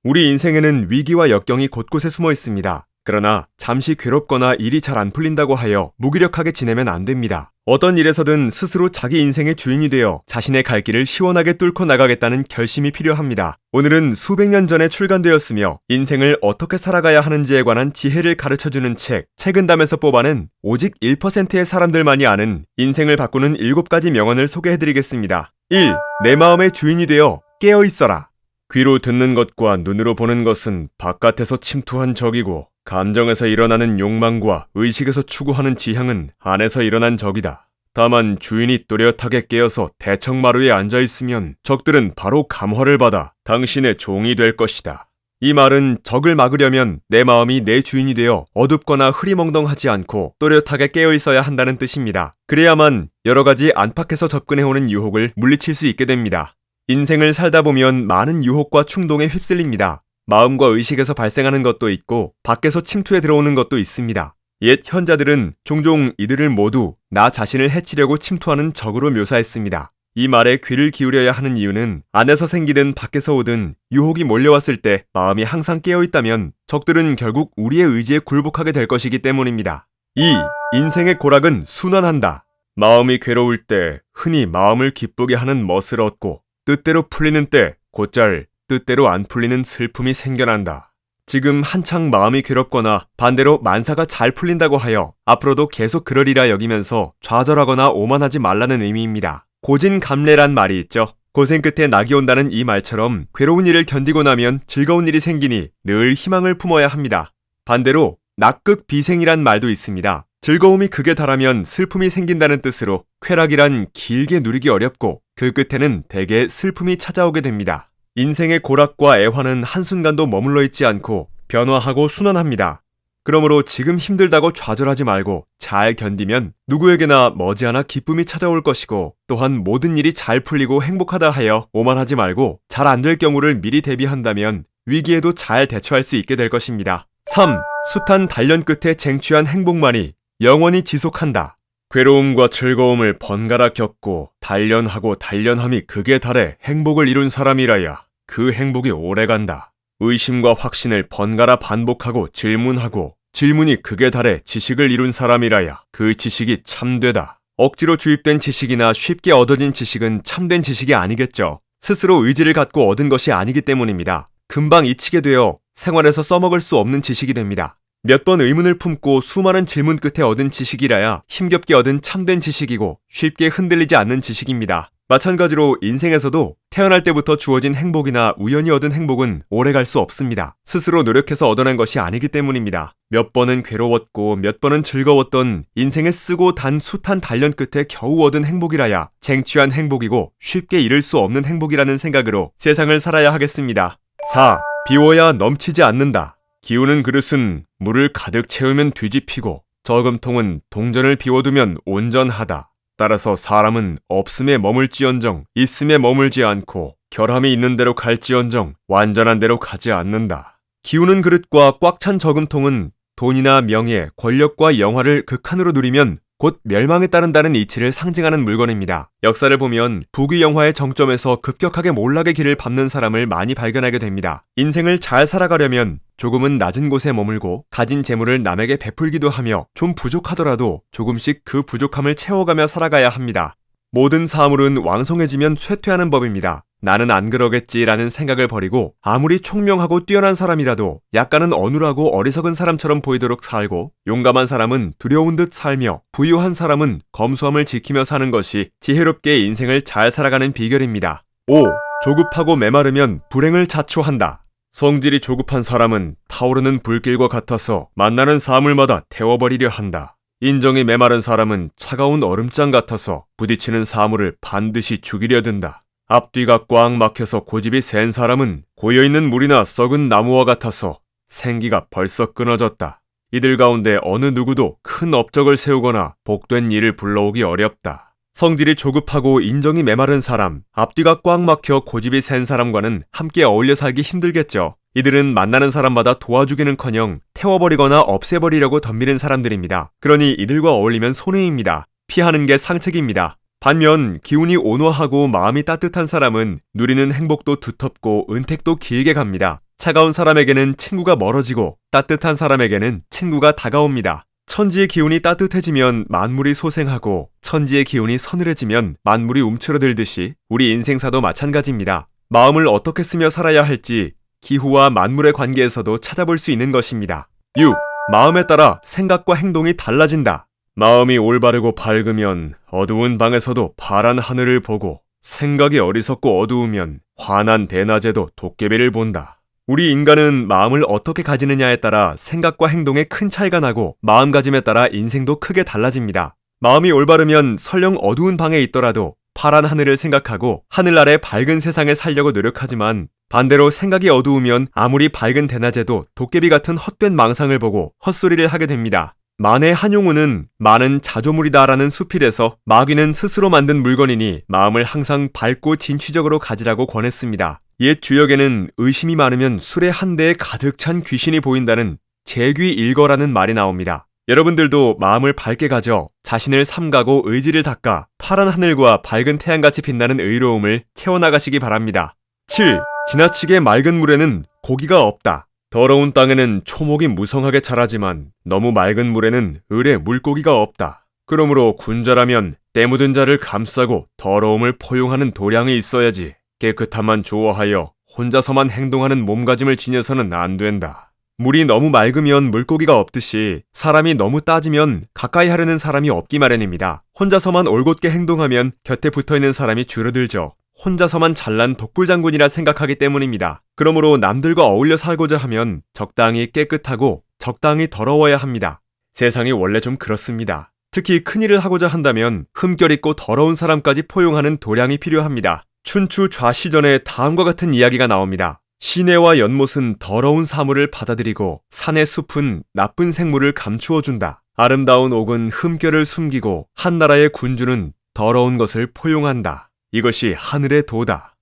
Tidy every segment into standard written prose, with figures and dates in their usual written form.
우리 인생에는 위기와 역경이 곳곳에 숨어 있습니다. 그러나 잠시 괴롭거나 일이 잘 안 풀린다고 하여 무기력하게 지내면 안 됩니다. 어떤 일에서든 스스로 자기 인생의 주인이 되어 자신의 갈 길을 시원하게 뚫고 나가겠다는 결심이 필요합니다. 오늘은 수백 년 전에 출간되었으며 인생을 어떻게 살아가야 하는지에 관한 지혜를 가르쳐주는 책은담에서 뽑아낸 오직 1%의 사람들만이 아는 인생을 바꾸는 7가지 명언을 소개해드리겠습니다. 1. 내 마음의 주인이 되어 깨어있어라. 귀로 듣는 것과 눈으로 보는 것은 바깥에서 침투한 적이고 감정에서 일어나는 욕망과 의식에서 추구하는 지향은 안에서 일어난 적이다. 다만 주인이 또렷하게 깨어서 대청마루에 앉아있으면 적들은 바로 감화를 받아 당신의 종이 될 것이다. 이 말은 적을 막으려면 내 마음이 내 주인이 되어 어둡거나 흐리멍덩하지 않고 또렷하게 깨어있어야 한다는 뜻입니다. 그래야만 여러가지 안팎에서 접근해오는 유혹을 물리칠 수 있게 됩니다. 인생을 살다 보면 많은 유혹과 충동에 휩쓸립니다. 마음과 의식에서 발생하는 것도 있고 밖에서 침투해 들어오는 것도 있습니다. 옛 현자들은 종종 이들을 모두 나 자신을 해치려고 침투하는 적으로 묘사했습니다. 이 말에 귀를 기울여야 하는 이유는 안에서 생기든 밖에서 오든 유혹이 몰려왔을 때 마음이 항상 깨어있다면 적들은 결국 우리의 의지에 굴복하게 될 것이기 때문입니다. 2. 인생의 고락은 순환한다. 마음이 괴로울 때 흔히 마음을 기쁘게 하는 멋을 얻고 뜻대로 풀리는 때 곧잘 뜻대로 안 풀리는 슬픔이 생겨난다. 지금 한창 마음이 괴롭거나 반대로 만사가 잘 풀린다고 하여 앞으로도 계속 그러리라 여기면서 좌절하거나 오만하지 말라는 의미입니다. 고진감래란 말이 있죠. 고생 끝에 낙이 온다는 이 말처럼 괴로운 일을 견디고 나면 즐거운 일이 생기니 늘 희망을 품어야 합니다. 반대로 낙극비생이란 말도 있습니다. 즐거움이 극에 달하면 슬픔이 생긴다는 뜻으로 쾌락이란 길게 누리기 어렵고 그 끝에는 대개 슬픔이 찾아오게 됩니다. 인생의 고락과 애환은 한순간도 머물러 있지 않고 변화하고 순환합니다. 그러므로 지금 힘들다고 좌절하지 말고 잘 견디면 누구에게나 머지않아 기쁨이 찾아올 것이고 또한 모든 일이 잘 풀리고 행복하다 하여 오만하지 말고 잘 안 될 경우를 미리 대비한다면 위기에도 잘 대처할 수 있게 될 것입니다. 3. 숱한 단련 끝에 쟁취한 행복만이 영원히 지속한다. 괴로움과 즐거움을 번갈아 겪고 단련하고 단련함이 극에 달해 행복을 이룬 사람이라야 그 행복이 오래간다. 의심과 확신을 번갈아 반복하고 질문하고 질문이 극에 달해 지식을 이룬 사람이라야 그 지식이 참되다. 억지로 주입된 지식이나 쉽게 얻어진 지식은 참된 지식이 아니겠죠. 스스로 의지를 갖고 얻은 것이 아니기 때문입니다. 금방 잊히게 되어 생활에서 써먹을 수 없는 지식이 됩니다. 몇 번 의문을 품고 수많은 질문 끝에 얻은 지식이라야 힘겹게 얻은 참된 지식이고 쉽게 흔들리지 않는 지식입니다. 마찬가지로 인생에서도 태어날 때부터 주어진 행복이나 우연히 얻은 행복은 오래갈 수 없습니다. 스스로 노력해서 얻어낸 것이 아니기 때문입니다. 몇 번은 괴로웠고 몇 번은 즐거웠던 인생의 쓰고 단 숱한 단련 끝에 겨우 얻은 행복이라야 쟁취한 행복이고 쉽게 잃을 수 없는 행복이라는 생각으로 세상을 살아야 하겠습니다. 4. 비워야 넘치지 않는다. 기우는 그릇은 물을 가득 채우면 뒤집히고 저금통은 동전을 비워두면 온전하다. 따라서 사람은 없음에 머물지언정 있음에 머물지 않고 결함이 있는 대로 갈지언정 완전한 대로 가지 않는다. 기우는 그릇과 꽉 찬 저금통은 돈이나 명예, 권력과 영화를 극한으로 누리면 곧 멸망에 따른다는 이치를 상징하는 물건입니다. 역사를 보면 부귀영화의 정점에서 급격하게 몰락의 길을 밟는 사람을 많이 발견하게 됩니다. 인생을 잘 살아가려면 조금은 낮은 곳에 머물고 가진 재물을 남에게 베풀기도 하며 좀 부족하더라도 조금씩 그 부족함을 채워가며 살아가야 합니다. 모든 사물은 왕성해지면 쇠퇴하는 법입니다. 나는 안 그러겠지라는 생각을 버리고 아무리 총명하고 뛰어난 사람이라도 약간은 어눌하고 어리석은 사람처럼 보이도록 살고 용감한 사람은 두려운 듯 살며 부유한 사람은 검소함을 지키며 사는 것이 지혜롭게 인생을 잘 살아가는 비결입니다. 5. 조급하고 메마르면 불행을 자초한다. 성질이 조급한 사람은 타오르는 불길과 같아서 만나는 사물마다 태워버리려 한다. 인정이 메마른 사람은 차가운 얼음장 같아서 부딪히는 사물을 반드시 죽이려 든다. 앞뒤가 꽉 막혀서 고집이 센 사람은 고여있는 물이나 썩은 나무와 같아서 생기가 벌써 끊어졌다. 이들 가운데 어느 누구도 큰 업적을 세우거나 복된 일을 불러오기 어렵다. 성질이 조급하고 인정이 메마른 사람, 앞뒤가 꽉 막혀 고집이 센 사람과는 함께 어울려 살기 힘들겠죠. 이들은 만나는 사람마다 도와주기는커녕 태워버리거나 없애버리려고 덤비는 사람들입니다. 그러니 이들과 어울리면 손해입니다. 피하는 게 상책입니다. 반면 기운이 온화하고 마음이 따뜻한 사람은 누리는 행복도 두텁고 은택도 길게 갑니다. 차가운 사람에게는 친구가 멀어지고 따뜻한 사람에게는 친구가 다가옵니다. 천지의 기운이 따뜻해지면 만물이 소생하고 천지의 기운이 서늘해지면 만물이 움츠러들듯이 우리 인생사도 마찬가지입니다. 마음을 어떻게 쓰며 살아야 할지 기후와 만물의 관계에서도 찾아볼 수 있는 것입니다. 6. 마음에 따라 생각과 행동이 달라진다. 마음이 올바르고 밝으면 어두운 방에서도 파란 하늘을 보고 생각이 어리석고 어두우면 환한 대낮에도 도깨비를 본다. 우리 인간은 마음을 어떻게 가지느냐에 따라 생각과 행동에 큰 차이가 나고 마음가짐에 따라 인생도 크게 달라집니다. 마음이 올바르면 설령 어두운 방에 있더라도 파란 하늘을 생각하고 하늘 아래 밝은 세상에 살려고 노력하지만 반대로 생각이 어두우면 아무리 밝은 대낮에도 도깨비 같은 헛된 망상을 보고 헛소리를 하게 됩니다. 만의 한용우는 많은 자조물이다라는 수필에서 마귀는 스스로 만든 물건이니 마음을 항상 밝고 진취적으로 가지라고 권했습니다. 옛 주역에는 의심이 많으면 술에 한 대에 가득 찬 귀신이 보인다는 재귀일거라는 말이 나옵니다. 여러분들도 마음을 밝게 가져 자신을 삼가고 의지를 닦아 파란 하늘과 밝은 태양같이 빛나는 의로움을 채워나가시기 바랍니다. 7. 지나치게 맑은 물에는 고기가 없다. 더러운 땅에는 초목이 무성하게 자라지만 너무 맑은 물에는 을에 물고기가 없다. 그러므로 군자라면 때 묻은 자를 감싸고 더러움을 포용하는 도량이 있어야지. 깨끗함만 좋아하여 혼자서만 행동하는 몸가짐을 지녀서는 안 된다. 물이 너무 맑으면 물고기가 없듯이 사람이 너무 따지면 가까이 하려는 사람이 없기 마련입니다. 혼자서만 올곧게 행동하면 곁에 붙어있는 사람이 줄어들죠. 혼자서만 잘난 독불장군이라 생각하기 때문입니다. 그러므로 남들과 어울려 살고자 하면 적당히 깨끗하고 적당히 더러워야 합니다. 세상이 원래 좀 그렇습니다. 특히 큰일을 하고자 한다면 흠결 있고 더러운 사람까지 포용하는 도량이 필요합니다. 춘추 좌시전에 다음과 같은 이야기가 나옵니다. 시내와 연못은 더러운 사물을 받아들이고 산의 숲은 나쁜 생물을 감추어준다. 아름다운 옥은 흠결을 숨기고 한나라의 군주는 더러운 것을 포용한다. 이것이 하늘의 도다.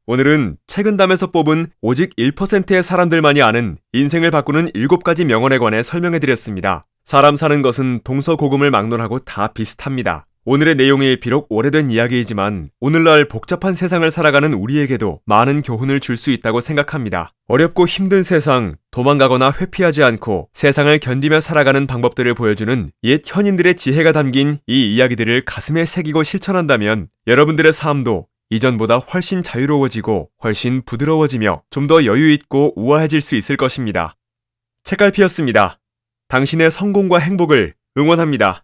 오늘은 책은담에서 뽑은 오직 1%의 사람들만이 아는 인생을 바꾸는 7가지 명언에 관해 설명해드렸습니다. 사람 사는 것은 동서고금을 막론하고 다 비슷합니다. 오늘의 내용이 비록 오래된 이야기이지만 오늘날 복잡한 세상을 살아가는 우리에게도 많은 교훈을 줄 수 있다고 생각합니다. 어렵고 힘든 세상, 도망가거나 회피하지 않고 세상을 견디며 살아가는 방법들을 보여주는 옛 현인들의 지혜가 담긴 이 이야기들을 가슴에 새기고 실천한다면 여러분들의 삶도 이전보다 훨씬 자유로워지고 훨씬 부드러워지며 좀 더 여유있고 우아해질 수 있을 것입니다. 책갈피였습니다. 당신의 성공과 행복을 응원합니다.